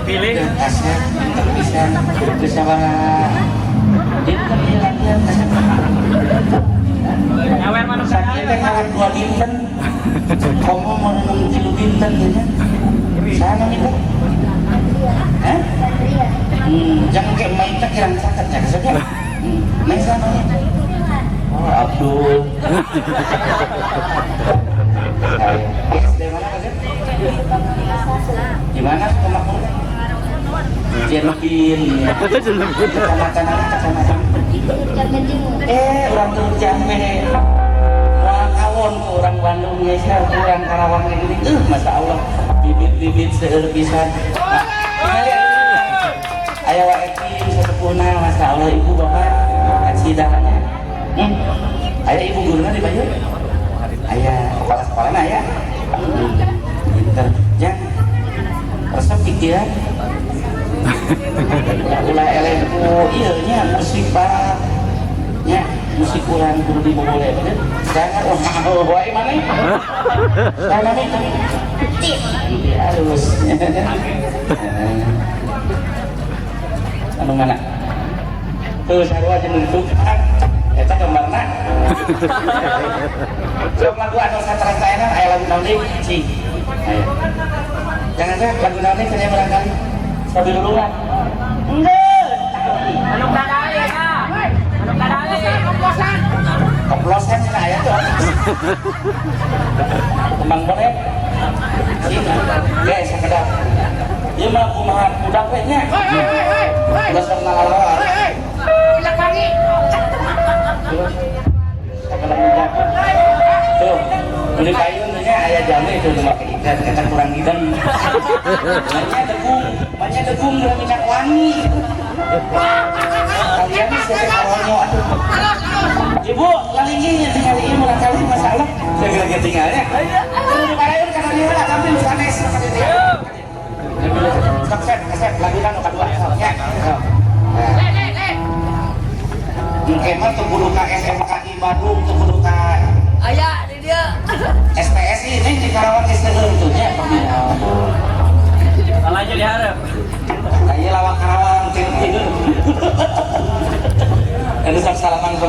pilih kasih bisa itu kan dia latihan nyawer manusia sakitnya kalah 2 dinten kamu mau nunggu 3 dinten ya sana nih kan jangan kayak main tak kirang sakit ya kesannya main sana nih oh Abdul SD mana kan di mana kemakmur Jenpin ya kecamatan orang tuh Jambe orang awon orang Bandung ya sih orang Karawang ini Masya Allah bibit-bibit seueur pisan aya wae sepuhna Masya Allah ibu bapak kacidahnya aya ibu guruna di Bayu aya kepala sekolahna aya pinter jang resep pikiran ulah elengku iya nya musik pak nya musik kurang kudu diboleh jangan wae mana sana nih halus anu mana tuh sarua jeung nuntukan eta gambarna sok lagu anu satrasaenan aya lagu naon deui cing aya jangan lagu naon deui saya barangkali sabi duluan enggak anu kadale ya anu kadale oplosan cina aya tuh kembang bonet cina guys sekedap ieu mah kumaha budak we nya udah sok ngalala bilang lagi sekedap budak tuh beli payun nya aya jamu itu make ikan kata kurang hidang banyak degung dengan minyak wangi kalian sih karonyo atuh ibu lalingnya tinggal ini mulai kali masalah saya lagi tinggalnya di payun karena dia lah tapi lu sanes sama dia kesep lagu kan kedua ya mungkin mah tuh kudu ka SMK di Bandung tuh kudu ka aya di dia SPS ini di Karawang STL itu nya salah aja diharap kayak lawak Karawang tidur ada salaman ke